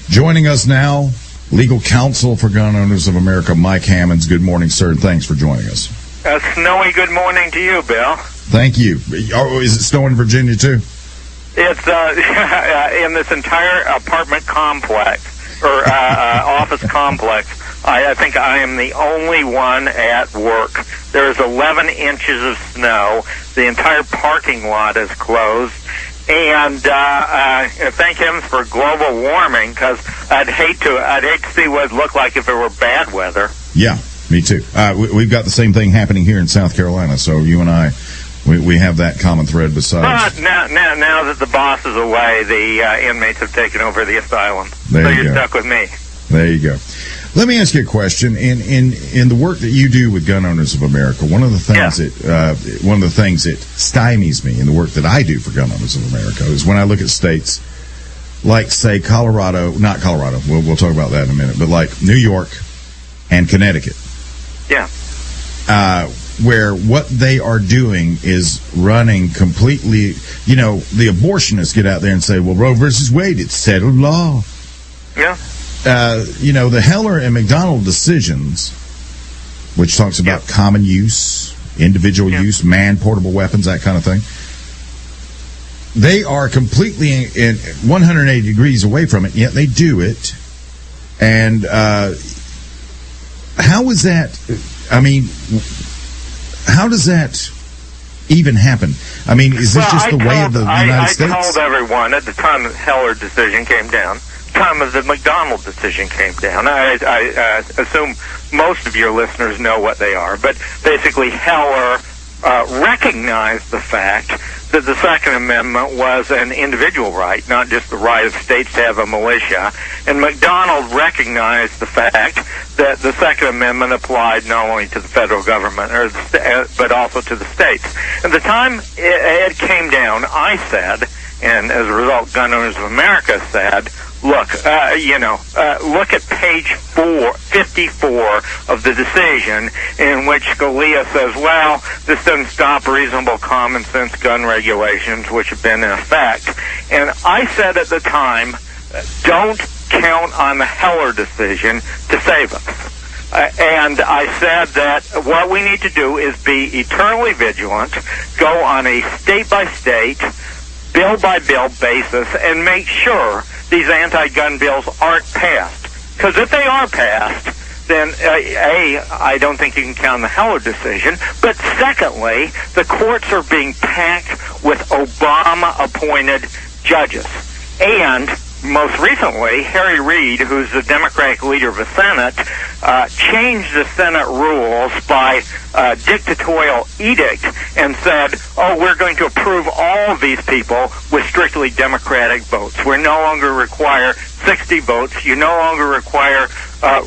Joining us now, legal counsel for Gun Owners of America, Mike Hammonds. Good morning, sir, and thanks for joining us. Snowy good morning to you, Bill. Thank you. Oh, is it snowing in Virginia, too? It's in this entire apartment complex, or office complex. I think I am the only one at work. There's 11 inches of snow. The entire parking lot is closed. And thank heavens for global warming, because I'd hate to see what it'd look like if it were bad weather. Yeah, me too. We've got the same thing happening here in South Carolina, so you and I, we have that common thread besides. But now that the boss is away, the inmates have taken over the asylum. There so you you're go. stuck with me. There you go. Let me ask you a question. In the work that you do with Gun Owners of America, one of the things that stymies me in the work that I do for Gun Owners of America is when I look at states like, say, not Colorado, we'll talk about that in a minute, but like New York and Connecticut. Yeah. Where what they are doing is running completely, the abortionists get out there and say, well, Roe versus Wade, it's settled law. Yeah. The Heller and McDonald decisions, which talks about common use, individual use, man-portable weapons, that kind of thing, they are completely in 180 degrees away from it, yet they do it. And how is that? I mean, how does that even happen? I mean, is this just the way of the United States? I told everyone at the time the Heller decision came down, time of the McDonald decision came down. I assume most of your listeners know what they are, but basically Heller recognized the fact that the Second Amendment was an individual right, not just the right of states to have a militia. And McDonald recognized the fact that the Second Amendment applied not only to the federal government, but also to the states. At the time it came down, I said, and as a result, Gun Owners of America said, look, look at page 54 of the decision, in which Scalia says, well, this doesn't stop reasonable common sense gun regulations, which have been in effect. And I said at the time, don't count on the Heller decision to save us. And I said that what we need to do is be eternally vigilant, go on a state-by-state, bill-by-bill basis, and make sure these anti-gun bills aren't passed. Because if they are passed, then, I don't think you can count on the Heller decision. But secondly, the courts are being packed with Obama-appointed judges. And most recently, Harry Reid, who's the Democratic leader of the Senate, changed the Senate rules by dictatorial edict and said, we're going to approve all of these people with strictly Democratic votes. We no longer require 60 votes. You no longer require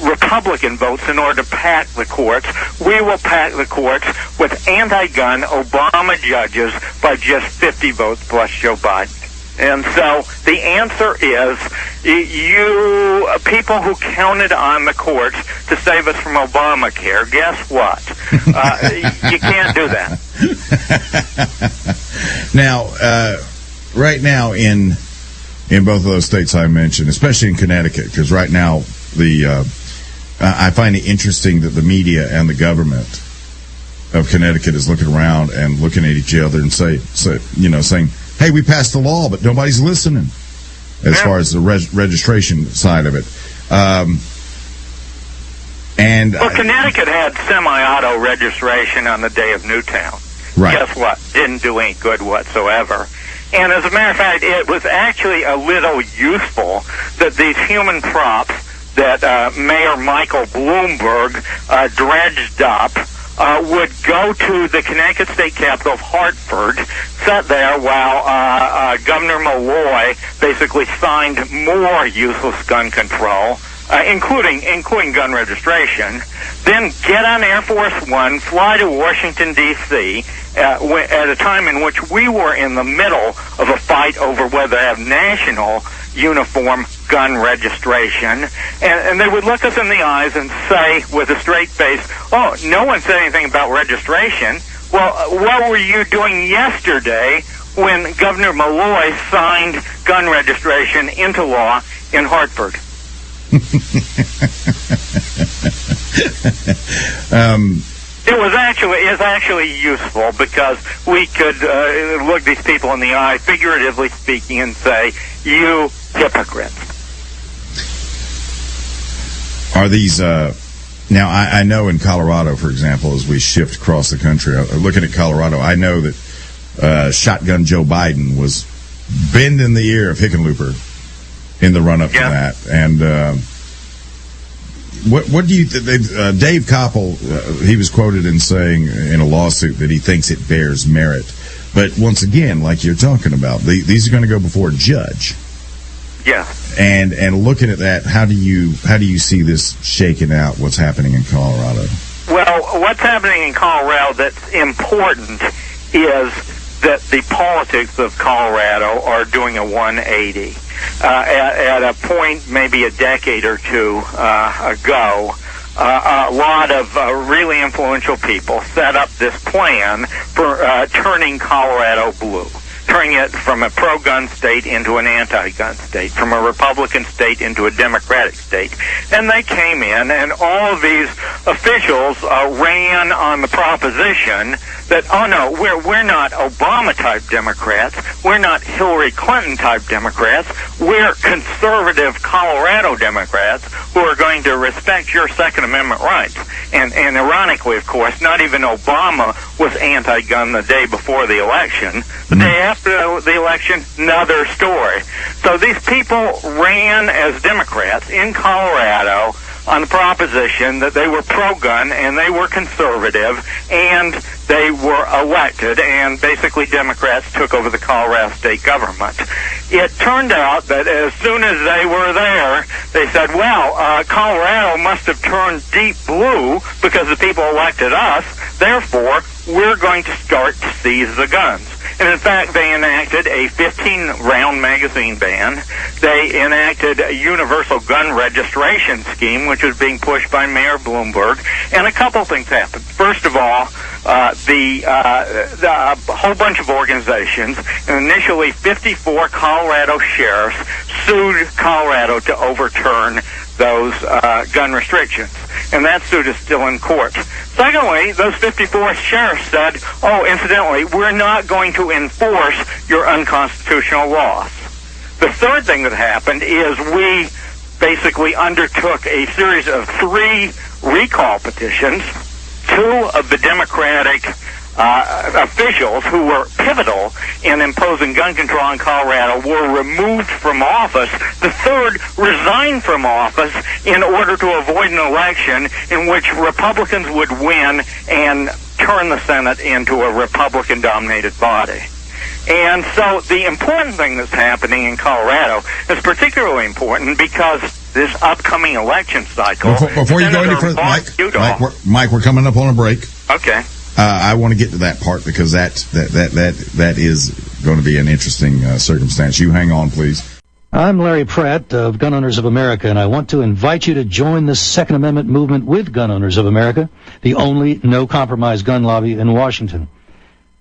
Republican votes in order to pack the courts. We will pack the courts with anti-gun Obama judges by just 50 votes plus Joe Biden. And so the answer is, you people who counted on the courts to save us from Obamacare, guess what? You can't do that. Now, right now in both of those states I mentioned, especially in Connecticut, because right now I find it interesting that the media and the government of Connecticut is looking around and looking at each other and saying, hey, we passed the law, but nobody's listening as far as the registration side of it. Connecticut had semi-auto registration on the day of Newtown. Right. Guess what? Didn't do any good whatsoever. And as a matter of fact, it was actually a little useful that these human props that Mayor Michael Bloomberg dredged up would go to the Connecticut State Capitol of Hartford, sat there while Governor Malloy basically signed more useless gun control, including gun registration, then get on Air Force One, fly to Washington, D.C., at a time in which we were in the middle of a fight over whether to have national uniform gun registration, and they would look us in the eyes and say with a straight face, oh, no one said anything about registration. Well, what were you doing yesterday when Governor Malloy signed gun registration into law in Hartford? It's actually useful because we could look these people in the eye, figuratively speaking, and say, "You hypocrites." Are these now? I know in Colorado, for example, as we shift across the country, looking at Colorado, I know that Shotgun Joe Biden was bending the ear of Hickenlooper in the run-up to that, and. What do you Dave Koppel, he was quoted in saying in a lawsuit that he thinks it bears merit. But once again, like you're talking about, these are going to go before a judge. Yeah. And looking at that, how do you see this shaking out, what's happening in Colorado? Well, what's happening in Colorado that's important is that the politics of Colorado are doing a 180. At a point maybe a decade or two ago, a lot of really influential people set up this plan for turning Colorado blue, turning it from a pro-gun state into an anti-gun state, from a Republican state into a Democratic state. And they came in, and all of these officials ran on the proposition that, oh no, we're not Obama-type Democrats, we're not Hillary Clinton-type Democrats, we're conservative Colorado Democrats who are going to respect your Second Amendment rights. And ironically, of course, not even Obama was anti-gun the day before the election. The day after the election, another story. So these people ran as Democrats in Colorado on the proposition that they were pro-gun and they were conservative and they were elected, and basically Democrats took over the Colorado state government. It turned out that as soon as they were there, they said, well, Colorado must have turned deep blue because the people elected us, therefore we're going to start to seize the guns. And in fact, they enacted a 15-round magazine ban. They enacted a universal gun registration scheme, which was being pushed by Mayor Bloomberg. And a couple things happened. First of all, a whole bunch of organizations, and initially 54 Colorado sheriffs, sued Colorado to overturn those gun restrictions. And that suit is still in court. Secondly, those 54 sheriffs said, oh, incidentally, we're not going to enforce your unconstitutional laws. The third thing that happened is we basically undertook a series of 3 recall petitions. 2 of the Democratic officials who were pivotal in imposing gun control in Colorado were removed from office. The third resigned from office in order to avoid an election in which Republicans would win and turn the Senate into a Republican-dominated body. And so the important thing that's happening in Colorado is particularly important because this upcoming election cycle... Before you go any further, Mike, we're coming up on a break. Okay. I want to get to that part because that is going to be an interesting circumstance. You hang on, please. I'm Larry Pratt of Gun Owners of America, and I want to invite you to join the Second Amendment movement with Gun Owners of America, the only no-compromise gun lobby in Washington.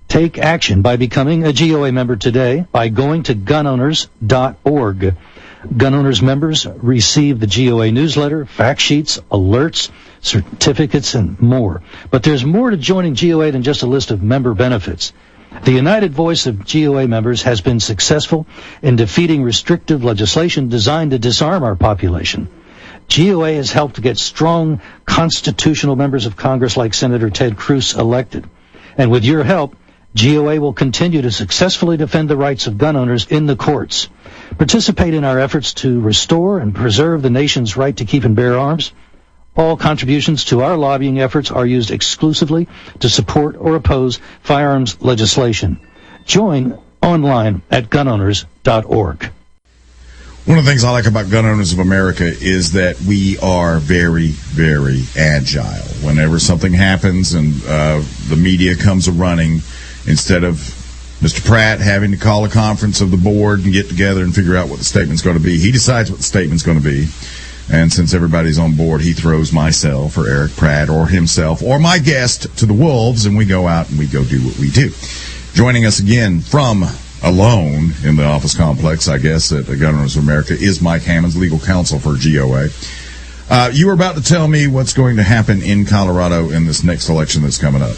Take action by becoming a GOA member today by going to gunowners.org. Gun Owners members receive the GOA newsletter, fact sheets, alerts, certificates, and more. But there's more to joining GOA than just a list of member benefits. The united voice of GOA members has been successful in defeating restrictive legislation designed to disarm our population. GOA has helped to get strong constitutional members of Congress like Senator Ted Cruz elected. And with your help, GOA will continue to successfully defend the rights of gun owners in the courts. Participate in our efforts to restore and preserve the nation's right to keep and bear arms. All contributions to our lobbying efforts are used exclusively to support or oppose firearms legislation. Join online at gunowners.org. One of the things I like about Gun Owners of America is that we are very, very agile. Whenever something happens and the media comes a-running, instead of Mr. Pratt having to call a conference of the board and get together and figure out what the statement's going to be, he decides what the statement's going to be. And since everybody's on board, he throws myself or Eric Pratt or himself or my guest to the wolves, and we go out and we go do what we do. Joining us again from alone in the office complex, I guess, at the Gun Owners of America, is Mike Hammonds, legal counsel for GOA. You were about to tell me what's going to happen in Colorado in this next election that's coming up.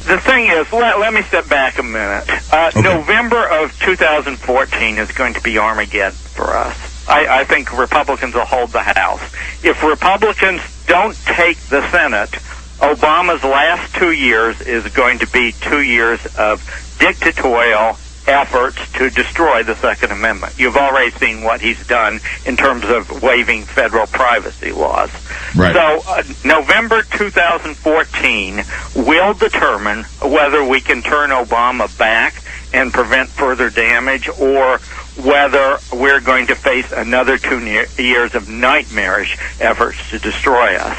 The thing is, let me step back a minute. Okay. November of 2014 is going to be Armageddon for us. I think Republicans will hold the House. If Republicans don't take the Senate, Obama's last 2 years is going to be 2 years of dictatorial efforts to destroy the Second Amendment. You've already seen what he's done in terms of waiving federal privacy laws. Right. So November 2014 will determine whether we can turn Obama back and prevent further damage, or whether we're going to face another 2 years of nightmarish efforts to destroy us.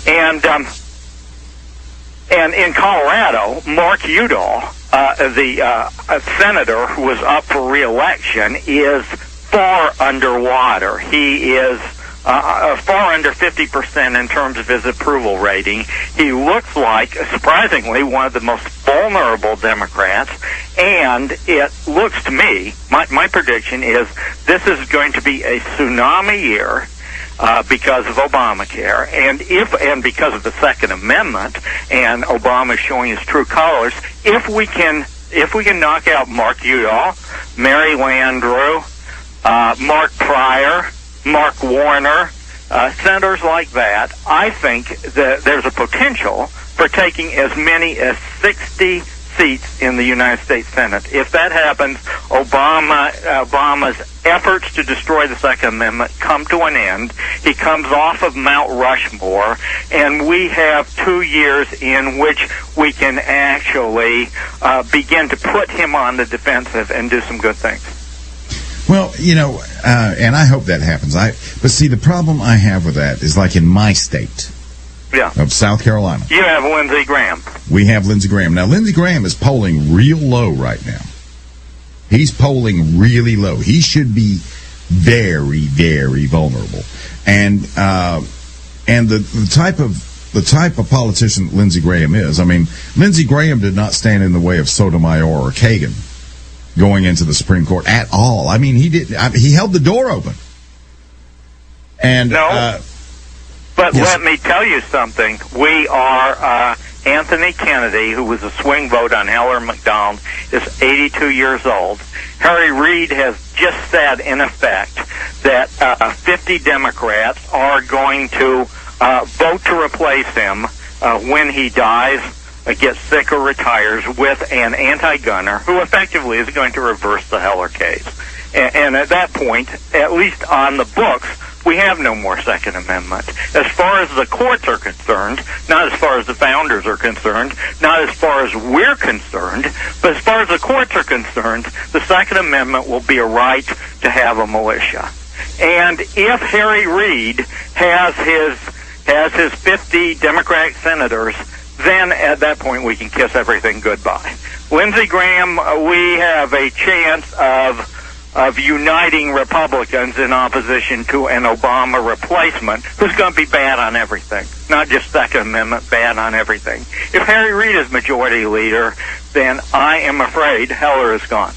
And in Colorado, Mark Udall, the senator who was up for re-election, is far underwater. He is far under 50% in terms of his approval rating. He looks like, surprisingly, one of the most vulnerable Democrats, and it looks to me, my prediction is this is going to be a tsunami year because of Obamacare, and because of the Second Amendment, and Obama showing his true colors. If we can knock out Mark Udall, Mary Landrieu, Mark Pryor, Mark Warner, senators like that, I think that there's a potential for taking as many as 60 seats in the United States Senate. If that happens, Obama's efforts to destroy the Second Amendment come to an end. He comes off of Mount Rushmore, and we have 2 years in which we can actually begin to put him on the defensive and do some good things. Well, and I hope that happens. But see, the problem I have with that is, like in my state of South Carolina, you have Lindsey Graham. We have Lindsey Graham. Now, Lindsey Graham is polling real low right now. He's polling really low. He should be very, very vulnerable. And the type of politician Lindsey Graham is. I mean, Lindsey Graham did not stand in the way of Sotomayor or Kagan going into the Supreme Court at all. I mean, he held the door open. And but yes. Let me tell you something. We are Anthony Kennedy, who was a swing vote on Heller McDonald, is 82 years old. Harry Reid has just said, in effect, that 50 Democrats are going to vote to replace him when he dies, gets sick, or retires, with an anti-gunner who effectively is going to reverse the Heller case. And at that point, at least on the books, we have no more Second Amendment. As far as the courts are concerned, not as far as the founders are concerned, not as far as we're concerned, but as far as the courts are concerned, the Second Amendment will be a right to have a militia. And if Harry Reid has his 50 Democratic senators, then at that point we can kiss everything goodbye. Lindsey Graham, we have a chance of uniting Republicans in opposition to an Obama replacement who's going to be bad on everything, not just Second Amendment, bad on everything. If Harry Reid is majority leader, then I am afraid Heller is gone.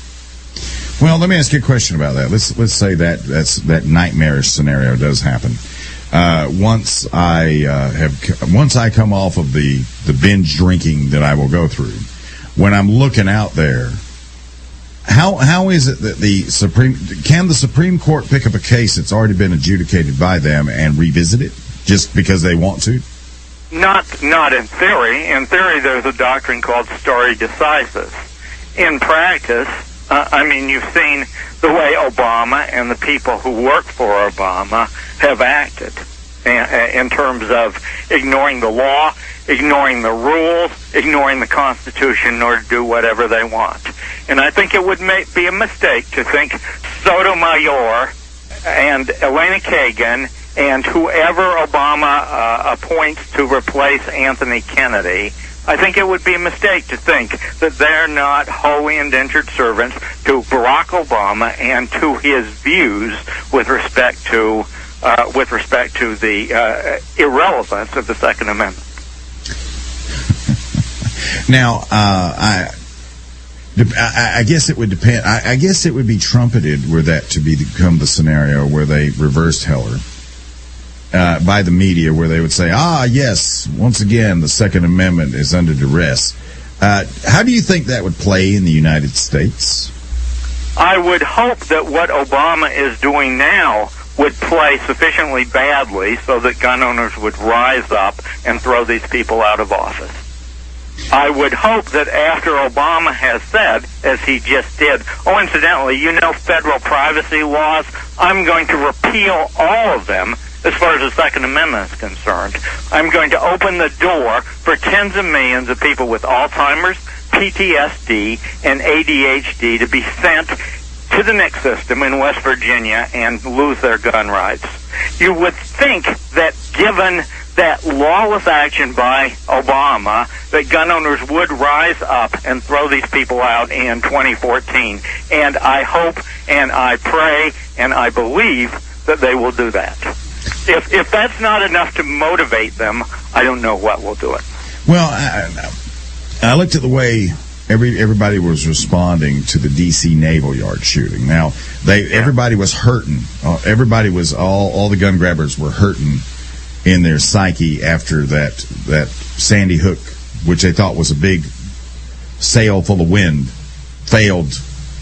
Well, let me ask you a question about that. Let's say that nightmarish scenario does happen. Once I come off of the binge drinking that I will go through, when I'm looking out there, how is it that the Supreme Court pick up a case that's already been adjudicated by them and revisit it just because they want to? Not in theory. In theory, there's a doctrine called stare decisis. In practice, you've seen the way Obama and the people who work for Obama have acted in terms of ignoring the law, ignoring the rules, ignoring the Constitution in order to do whatever they want. And I think it would be a mistake to think Sotomayor and Elena Kagan and whoever Obama appoints to replace Anthony Kennedy, I think it would be a mistake to think that they're not wholly indentured servants to Barack Obama and to his views with respect to the irrelevance of the Second Amendment. Now, I guess it would depend. I guess it would be trumpeted were that to become the scenario where they reversed Heller by the media, where they would say, yes, once again, the Second Amendment is under duress. How do you think that would play in the United States? I would hope that what Obama is doing now would play sufficiently badly so that gun owners would rise up and throw these people out of office. I would hope that after Obama has said, as he just did, incidentally, federal privacy laws, I'm going to repeal all of them as far as the Second Amendment is concerned. I'm going to open the door for tens of millions of people with Alzheimer's, PTSD, and ADHD to be sent to the NICS system in West Virginia and lose their gun rights. You would think that given that lawless action by Obama, that gun owners would rise up and throw these people out in 2014. And I hope and I pray and I believe that they will do that. If that's not enough to motivate them, I don't know what will do it. Well, I looked at the way everybody was responding to the D.C. Naval Yard shooting. Now, everybody was hurting. Everybody was all the gun grabbers were hurting in their psyche after that Sandy Hook, which they thought was a big sail full of wind, failed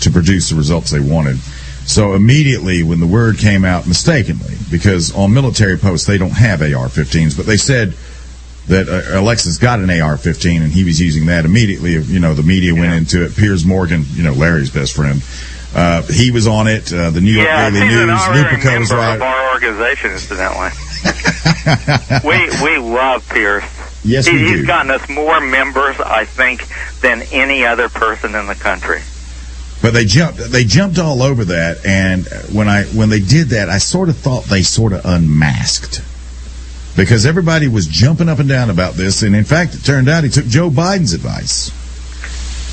to produce the results they wanted. So immediately when the word came out, mistakenly, because on military posts they don't have AR-15s, but they said that Alexis got an AR-15 and he was using that immediately. The media went into it. Piers Morgan, Larry's best friend, he was on it. The New York Daily News, Lupico was right. Of our organization, incidentally. we love Piers. Yes, we do. He's gotten us more members, I think, than any other person in the country. But they jumped all over that, and when they did that, I sort of thought they sort of unmasked, because everybody was jumping up and down about this, and in fact, it turned out he took Joe Biden's advice.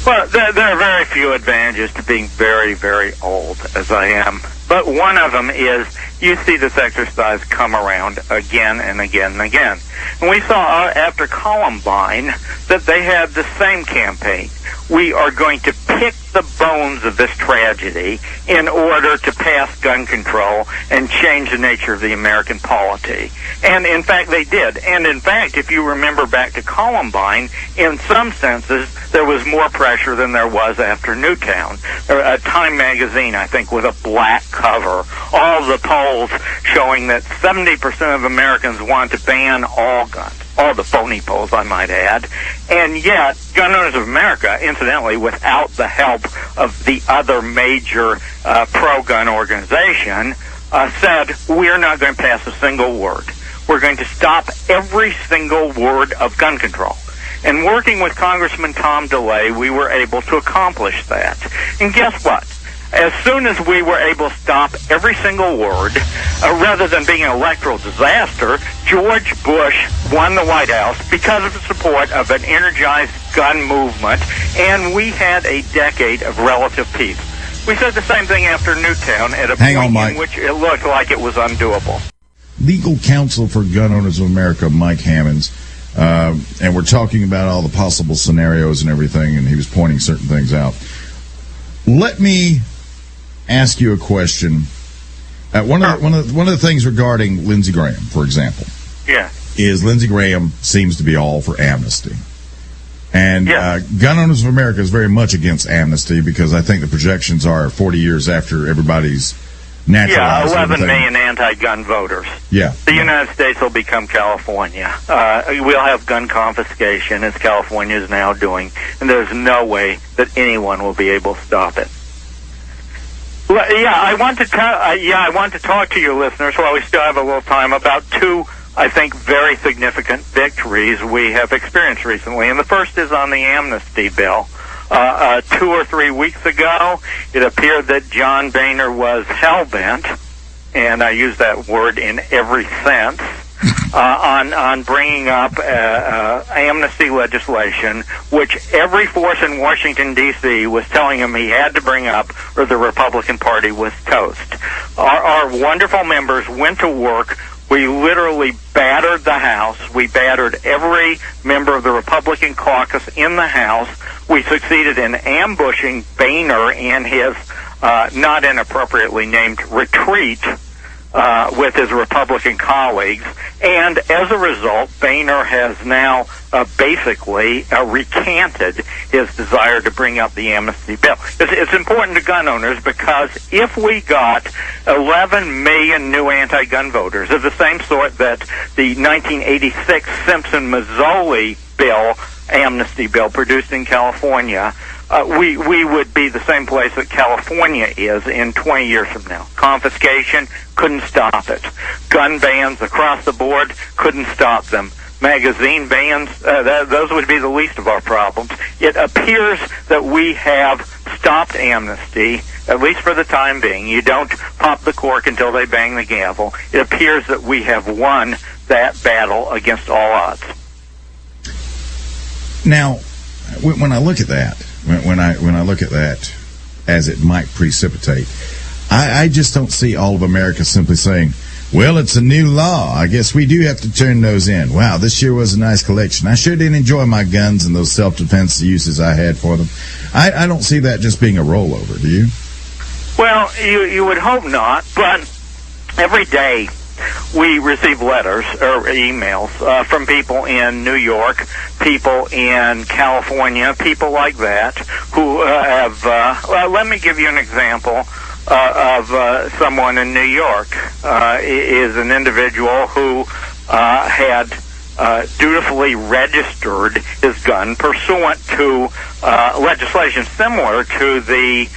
Well, there are very few advantages to being very, very old, as I am. But one of them is you see this exercise come around again and again and again. And we saw after Columbine that they had the same campaign. We are going to pick the bones of this tragedy in order to pass gun control and change the nature of the American polity. And in fact, they did. And in fact, if you remember back to Columbine, in some senses, there was more pressure than there was after Newtown. Time magazine, I think, with a black cover, all the polls showing that 70% of Americans want to ban all guns. All the phony polls, I might add. And yet, Gun Owners of America, incidentally, without the help of the other major pro-gun organization, said, we're not going to pass a single word. We're going to stop every single word of gun control. And working with Congressman Tom DeLay, we were able to accomplish that. And guess what? As soon as we were able to stop every single word, rather than being an electoral disaster, George Bush won the White House because of the support of an energized gun movement, and we had a decade of relative peace. We said the same thing after Newtown at a point in which it looked like it was undoable. Legal counsel for Gun Owners of America, Mike Hammonds, and we're talking about all the possible scenarios and everything, and he was pointing certain things out. Let me ask you a question. One of the things regarding Lindsey Graham, for example, is Lindsey Graham seems to be all for amnesty. And Gun Owners of America is very much against amnesty because I think the projections are 40 years after everybody's naturalized. 11 million anti-gun voters. Yeah. The United States will become California. We'll have gun confiscation, as California is now doing, and there's no way that anyone will be able to stop it. Well, I want to talk to your listeners while we still have a little time about two, I think, very significant victories we have experienced recently. And the first is on the amnesty bill. 2 or 3 weeks ago, it appeared that John Boehner was hell-bent, and I use that word in every sense, on bringing up amnesty legislation, which every force in Washington, D.C. was telling him he had to bring up, or the Republican Party was toast. Our wonderful members went to work. We literally battered the House. We battered every member of the Republican caucus in the House we succeeded in ambushing Boehner in his not inappropriately named retreat with his Republican colleagues, and as a result, Boehner has now basically recanted his desire to bring up the amnesty bill. It's important to gun owners because if we got 11 million new anti-gun voters of the same sort that the 1986 Simpson-Mazzoli bill, amnesty bill, produced in California, we would be the same place that California is in 20 years from now. Confiscation, couldn't stop it. Gun bans across the board, couldn't stop them. Magazine bans, those would be the least of our problems. It appears that we have stopped amnesty, at least for the time being. You don't pop the cork until they bang the gavel. It appears that we have won that battle against all odds. Now, when I look at that, when I look at that as it might precipitate, I just don't see all of America simply saying, well, it's a new law. I guess we do have to turn those in. Wow, this sure was a nice collection. I sure did enjoy my guns and those self-defense uses I had for them. I don't see that just being a rollover, do you? Well, you would hope not, but every day we receive letters or emails from people in New York, people in California, people like that who have, let me give you an example of someone in New York. Is an individual who had dutifully registered his gun pursuant to legislation similar to the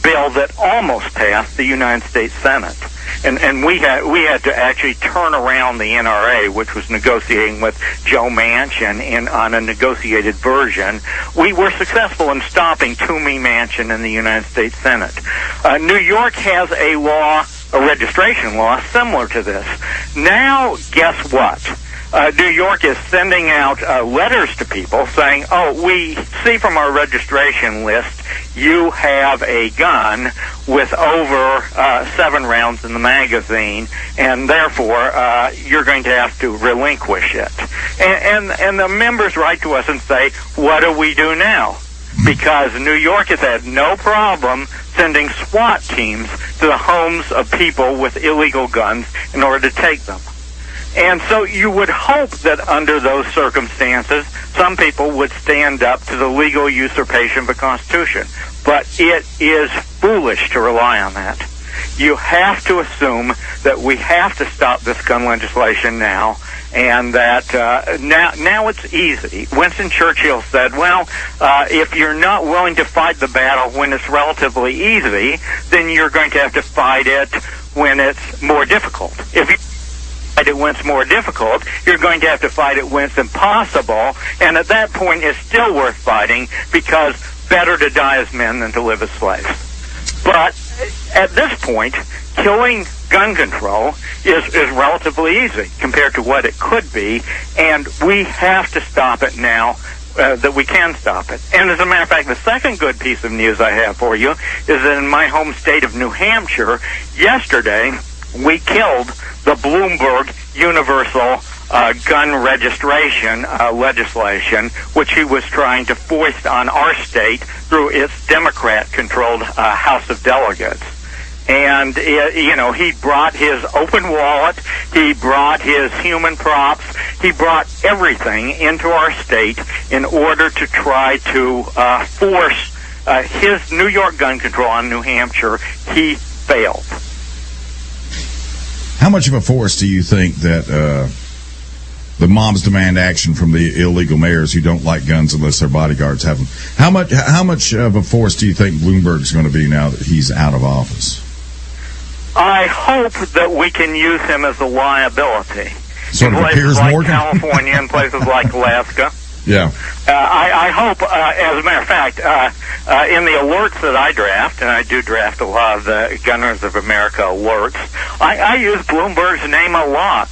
bill that almost passed the United States Senate. And we had to actually turn around the NRA, which was negotiating with Joe Manchin on a negotiated version. We were successful in stopping Toomey Manchin in the United States Senate. New York has a law, a registration law, similar to this. Now, guess what? New York is sending out letters to people saying, oh, we see from our registration list you have a gun with over 7 rounds in the magazine, and therefore you're going to have to relinquish it. And the members write to us and say, what do we do now? Because New York has had no problem sending SWAT teams to the homes of people with illegal guns in order to take them. And so you would hope that under those circumstances, some people would stand up to the legal usurpation of the Constitution. But it is foolish to rely on that. You have to assume that we have to stop this gun legislation now, and that now it's easy. Winston Churchill said, well, if you're not willing to fight the battle when it's relatively easy, then you're going to have to fight it when it's more difficult. If you fight it when it's more difficult, you're going to have to fight it when it's impossible, and at that point it's still worth fighting, because better to die as men than to live as slaves. But at this point, killing gun control is relatively easy compared to what it could be, and we have to stop it now that we can stop it. And as a matter of fact, the second good piece of news I have for you is that in my home state of New Hampshire, yesterday we killed the Bloomberg universal gun registration legislation, which he was trying to foist on our state through its Democrat-controlled House of Delegates. And, he brought his open wallet, he brought his human props, he brought everything into our state in order to try to force his New York gun control on New Hampshire. He failed. How much of a force do you think that the mobs demand action from the illegal mayors who don't like guns unless their bodyguards have them? How much of a force do you think Bloomberg's going to be now that he's out of office? I hope that we can use him as a liability. Sort of in places Piers like Morgan? California and places like Alaska. Yeah. I hope, as a matter of fact, in the alerts that I draft, and I do draft a lot of the Gunners of America alerts, I use Bloomberg's name a lot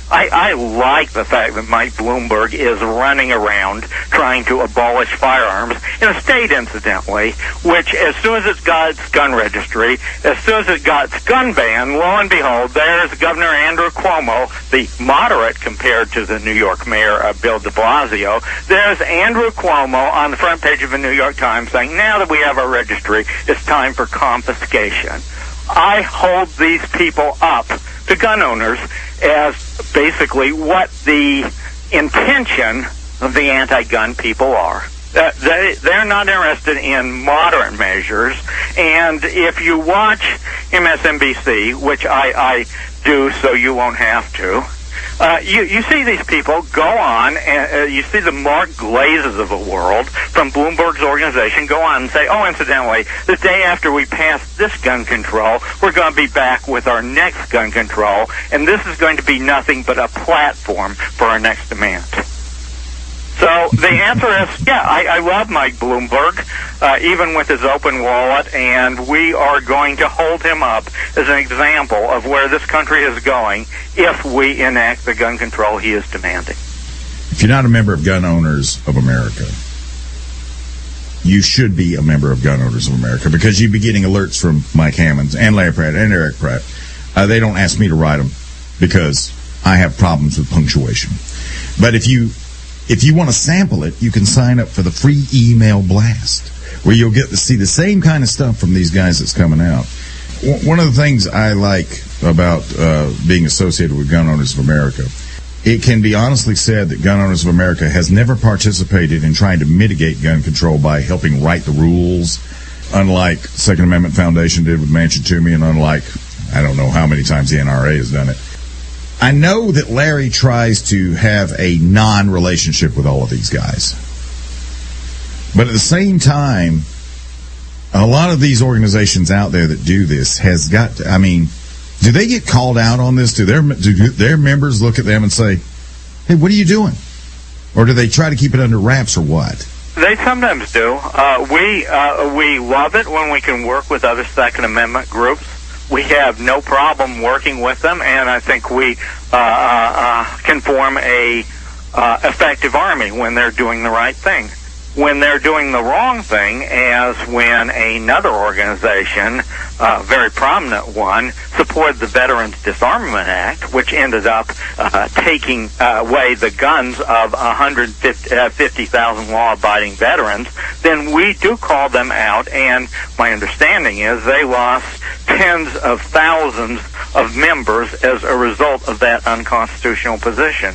I like the fact that Mike Bloomberg is running around trying to abolish firearms in a state, incidentally, which as soon as it got its gun registry, as soon as it got its gun ban, lo and behold, there's Governor Andrew Cuomo, the moderate compared to the New York Mayor Bill de Blasio. There's Andrew Cuomo on the front page of the New York Times saying, now that we have our registry, it's time for confiscation. I hold these people up to gun owners as basically what the intention of the anti-gun people are. They're not interested in moderate measures, and if you watch MSNBC, which I do so you won't have to, you see these people go on, and you see the Mark Glazes of the world from Bloomberg's organization go on and say, oh, incidentally, the day after we pass this gun control, we're going to be back with our next gun control, and this is going to be nothing but a platform for our next demand. So the answer is, yeah, I love Mike Bloomberg, even with his open wallet, and we are going to hold him up as an example of where this country is going if we enact the gun control he is demanding. If you're not a member of Gun Owners of America, you should be a member of Gun Owners of America, because you'd be getting alerts from Mike Hammonds and Larry Pratt and Eric Pratt. They don't ask me to write them because I have problems with punctuation. But if you want to sample it, you can sign up for the free email blast, where you'll get to see the same kind of stuff from these guys that's coming out. One of the things I like about being associated with Gun Owners of America, it can be honestly said that Gun Owners of America has never participated in trying to mitigate gun control by helping write the rules, unlike Second Amendment Foundation did with Manchin Toomey, and unlike, I don't know how many times the NRA has done it. I know that Larry tries to have a non-relationship with all of these guys. But at the same time, a lot of these organizations out there that do this has got to, I mean, do they get called out on this? Do their members look at them and say, hey, what are you doing? Or do they try to keep it under wraps or what? They sometimes do. We love it when we can work with other Second Amendment groups. We have no problem working with them, and I think we can form a effective army when they're doing the right thing. When they're doing the wrong thing, as when another organization, a very prominent one, supported the Veterans Disarmament Act, which ended up taking away the guns of 150,000 law-abiding veterans, then we do call them out, and my understanding is they lost tens of thousands of members as a result of that unconstitutional position.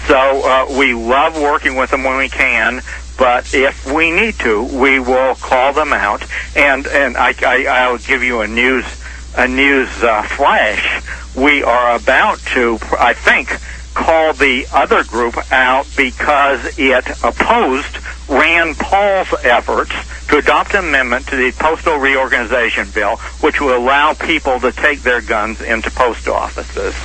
So we love working with them when we can, but if we need to, we will call them out. And I'll give you a news flash. We are about to, I think, call the other group out because it opposed Rand Paul's efforts to adopt an amendment to the Postal Reorganization Bill, which will allow people to take their guns into post offices.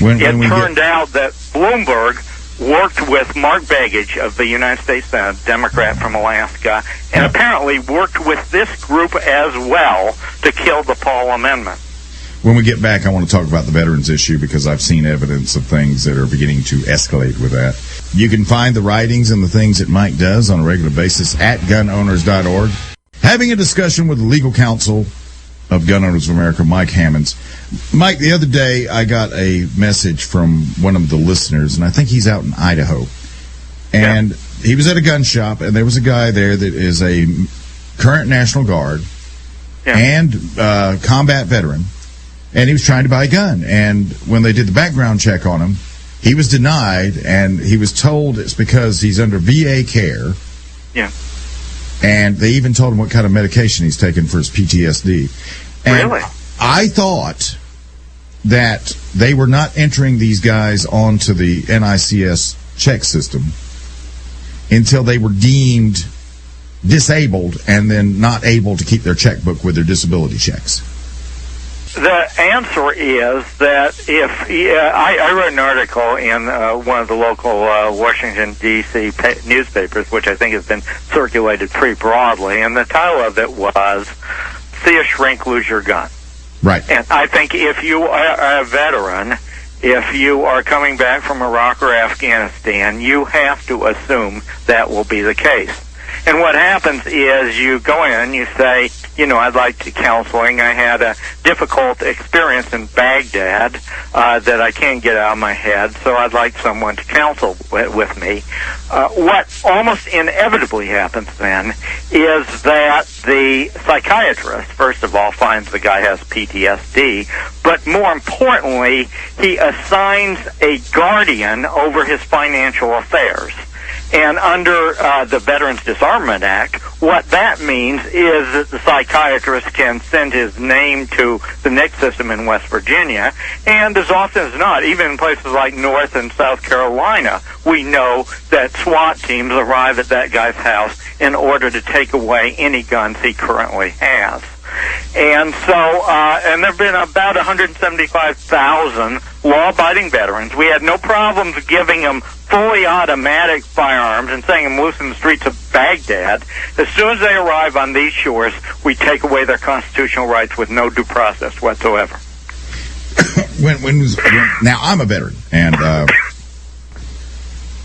It turned out that Bloomberg worked with Mark Begich of the United States Senate, Democrat from Alaska, and apparently worked with this group as well to kill the Paul Amendment. When we get back, I want to talk about the veterans issue because I've seen evidence of things that are beginning to escalate with that. You can find the writings and the things that Mike does on a regular basis at gunowners.org. Having a discussion with the legal counsel of Gun Owners of America, Mike Hammonds. Mike, the other day I got a message from one of the listeners, and I think he's out in Idaho. And he was at a gun shop, and there was a guy there that is a current National Guard and combat veteran, and he was trying to buy a gun. And when they did the background check on him, he was denied, and he was told it's because he's under VA care. Yeah. And they even told him what kind of medication he's taking for his PTSD. And really? I thought that they were not entering these guys onto the NICS check system until they were deemed disabled and then not able to keep their checkbook with their disability checks. The answer is that if I wrote an article in one of the local Washington, D.C. newspapers, which I think has been circulated pretty broadly, and the title of it was, See a Shrink, Lose Your Gun. Right. And I think if you are a veteran if you are coming back from Iraq or Afghanistan, you have to assume that will be the case. And what happens is you go in, you say, I'd like to counseling. I had a difficult experience in Baghdad that I can't get out of my head, so I'd like someone to counsel with me. What almost inevitably happens then is that the psychiatrist, first of all, finds the guy has PTSD, but more importantly, he assigns a guardian over his financial affairs. And under the Veterans Disarmament Act, what that means is that the psychiatrist can send his name to the NICS system in West Virginia, and as often as not, even in places like North and South Carolina, we know that SWAT teams arrive at that guy's house in order to take away any guns he currently has. And so, and there have been about 175,000 law-abiding veterans. We had no problems giving them fully automatic firearms and setting them loose in the streets of Baghdad. As soon as they arrive on these shores, we take away their constitutional rights with no due process whatsoever. Now, I'm a veteran, and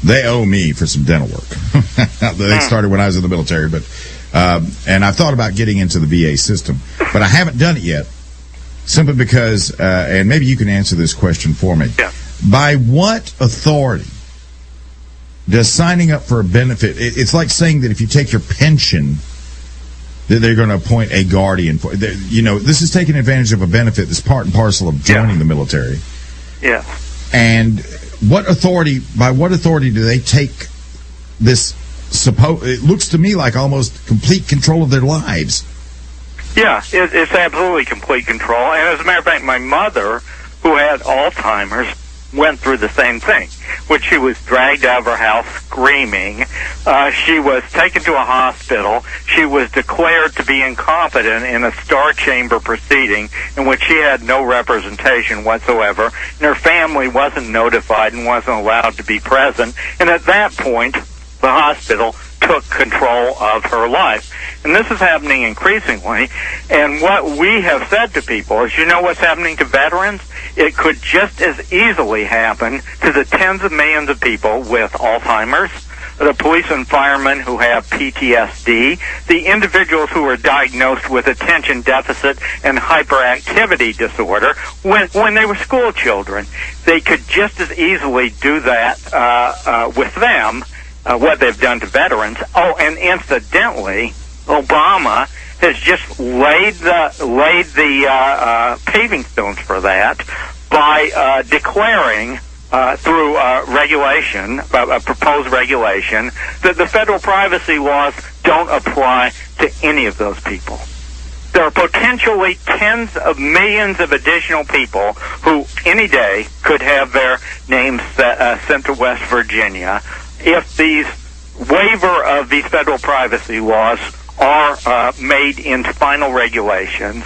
they owe me for some dental work. They started when I was in the military, but and I've thought about getting into the VA system, but I haven't done it yet, simply because, and maybe you can answer this question for me. Yeah. By what authority does signing up for a benefit, it's like saying that if you take your pension, that they're going to appoint a guardian for, this is taking advantage of a benefit that's part and parcel of joining the military. Yeah. And by what authority do they take this, it looks to me like almost complete control of their lives? Yeah, it's absolutely complete control. And as a matter of fact, my mother, who had Alzheimer's, went through the same thing. When she was dragged out of her house screaming, she was taken to a hospital. She was declared to be incompetent in a Star Chamber proceeding in which she had no representation whatsoever, and her family wasn't notified and wasn't allowed to be present. And at that point, the hospital took control of her life. And this is happening increasingly. And what we have said to people is, what's happening to veterans? It could just as easily happen to the tens of millions of people with Alzheimer's, the police and firemen who have PTSD, the individuals who are diagnosed with attention deficit and hyperactivity disorder when they were school children. They could just as easily do that with them, what they've done to veterans. Oh, and incidentally, Obama has just laid the paving stones for that by declaring through regulation, a proposed regulation, that the federal privacy laws don't apply to any of those people. There are potentially tens of millions of additional people who any day could have their names sent to West Virginia if these waiver of these federal privacy laws are made into final regulations.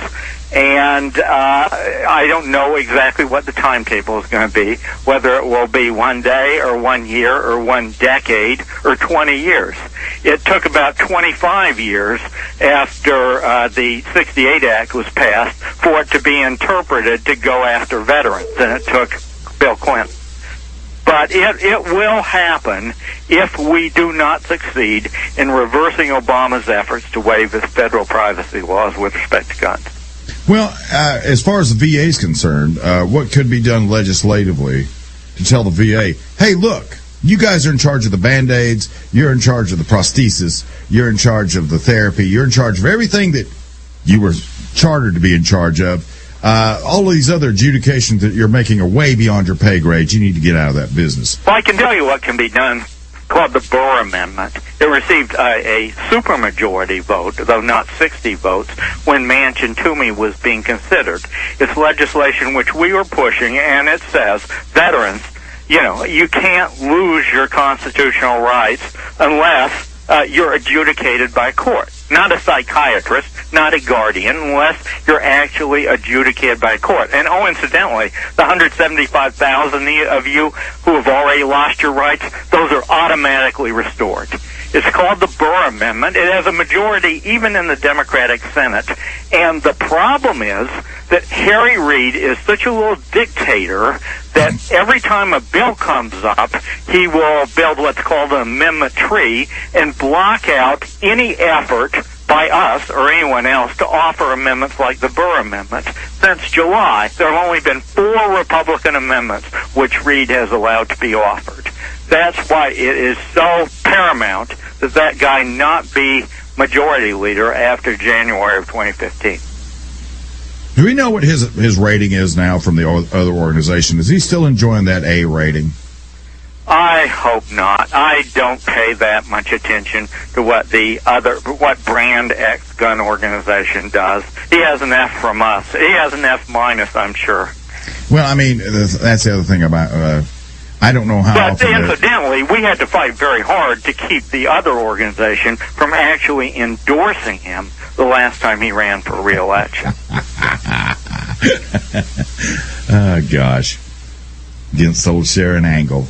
And I don't know exactly what the timetable is going to be, whether it will be 1 day or 1 year or 1 decade or 20 years. It took about 25 years after the 68 Act was passed for it to be interpreted to go after veterans, and it took Bill Clinton. But it will happen if we do not succeed in reversing Obama's efforts to waive his federal privacy laws with respect to guns. Well, as far as the VA is concerned, what could be done legislatively to tell the VA, hey, look, you guys are in charge of the Band-Aids, you're in charge of the prosthesis, you're in charge of the therapy, you're in charge of everything that you were chartered to be in charge of. All of these other adjudications that you're making are way beyond your pay grade. You need to get out of that business. Well, I can tell you what can be done, called the Burr Amendment. It received a supermajority vote, though not 60 votes, when Manchin-Toomey was being considered. It's legislation which we were pushing, and it says, veterans, you can't lose your constitutional rights unless you're adjudicated by court. Not a psychiatrist, not a guardian, unless you're actually adjudicated by court. And incidentally, the 175,000 of you who have already lost your rights, those are automatically restored. It's called the Burr Amendment. It has a majority even in the Democratic Senate. And the problem is that Harry Reid is such a little dictator that every time a bill comes up, he will build what's called an amendment tree and block out any effort by us or anyone else to offer amendments like the Burr Amendment. Since July, there have only been 4 Republican amendments which Reid has allowed to be offered. That's why it is so paramount that that guy not be majority leader after January of 2015. Do we know what his rating is now from the other organization? Is he still enjoying that A rating? I hope not. I don't pay that much attention to what what Brand X gun organization does. He has an F from us. He has an F minus, I'm sure. Well, I mean, that's the other thing about, I don't know how But often incidentally, we had to fight very hard to keep the other organization from actually endorsing him the last time he ran for re-election. Oh, gosh. Against old Sharon Angle.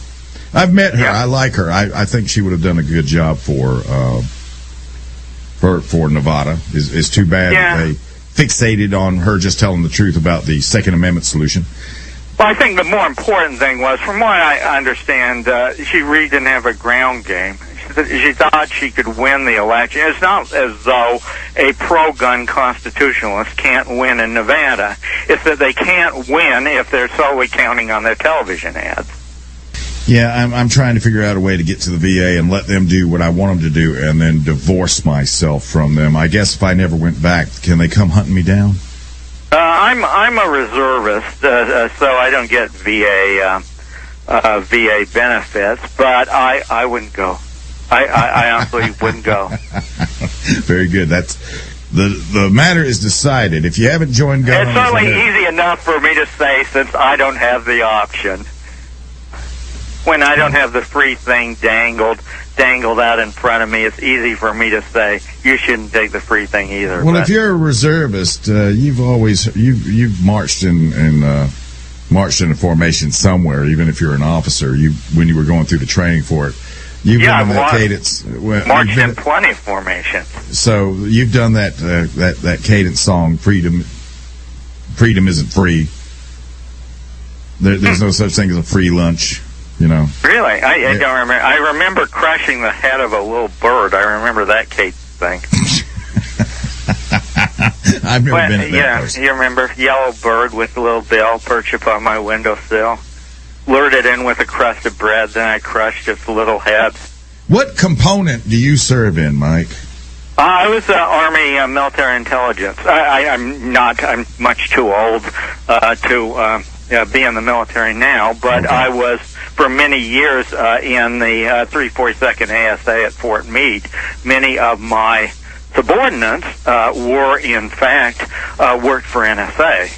I've met her. Yeah. I like her. I think she would have done a good job for Nevada. It's too bad that they fixated on her just telling the truth about the Second Amendment solution. Well, I think the more important thing was, from what I understand, she really didn't have a ground game. She thought she could win the election. It's not as though a pro-gun constitutionalist can't win in Nevada. It's that they can't win if they're solely counting on their television ads. Yeah, I'm trying to figure out a way to get to the VA and let them do what I want them to do and then divorce myself from them. I guess if I never went back, can they come hunting me down? I'm a reservist, so I don't get VA benefits, but I wouldn't go. I honestly wouldn't go. Very good. That's the matter is decided. If you haven't joined gun it's owners, certainly easy enough for me to say, since I don't have the option. When I don't have the free thing dangled out in front of me, it's easy for me to say you shouldn't take the free thing either. Well, if you're a reservist, you've marched in a formation somewhere. Even if you're an officer, when you were going through the training for it, you've done that cadence. Marched in plenty of formations. So you've done that cadence song. Freedom isn't free. There's no such thing as a free lunch. You know. Really? I don't remember. I remember crushing the head of a little bird. I remember that Kate thing. I've never been at that place. You remember yellow bird with a little bill perched upon my windowsill. Lured it in with a crust of bread, then I crushed its little head. What component do you serve in, Mike? I was Army military intelligence. I'm much too old to be in the military now, but okay. I was for many years in the 342nd ASA at Fort Meade. Many of my subordinates were, in fact, worked for NSA.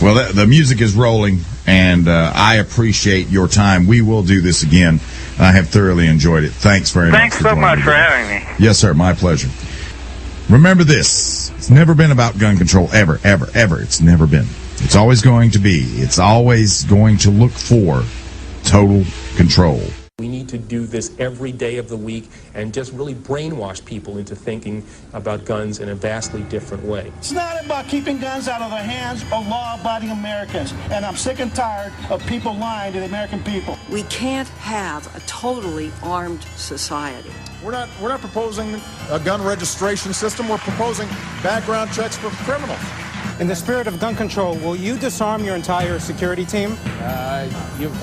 Well, the music is rolling, and I appreciate your time. We will do this again. I have thoroughly enjoyed it. Thanks very much. Thanks so much for having me. Yes, sir. My pleasure. Remember this. It's never been about gun control, ever, ever, ever. It's never been. It's always going to be. It's always going to look for total control. We need to do this every day of the week and just really brainwash people into thinking about guns in a vastly different way. It's not about keeping guns out of the hands of law-abiding Americans, and I'm sick and tired of people lying to the American people. We can't have a totally armed society. We're not proposing a gun registration system. We're proposing background checks for criminals. In the spirit of gun control, will you disarm your entire security team?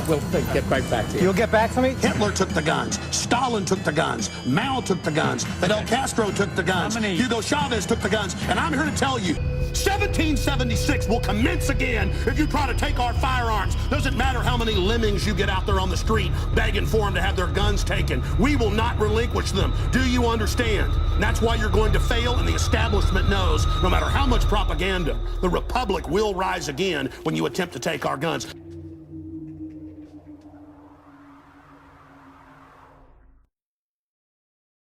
We'll get right back to you. You'll get back to me? Hitler took the guns. Stalin took the guns. Mao took the guns. Fidel Castro took the guns. Hugo Chavez took the guns. And I'm here to tell you, 1776 will commence again if you try to take our firearms. Doesn't matter how many lemmings you get out there on the street begging for them to have their guns taken. We will not relinquish them. Do you understand? And that's why you're going to fail, and the establishment knows no matter how much propaganda, the Republic will rise again when you attempt to take our guns.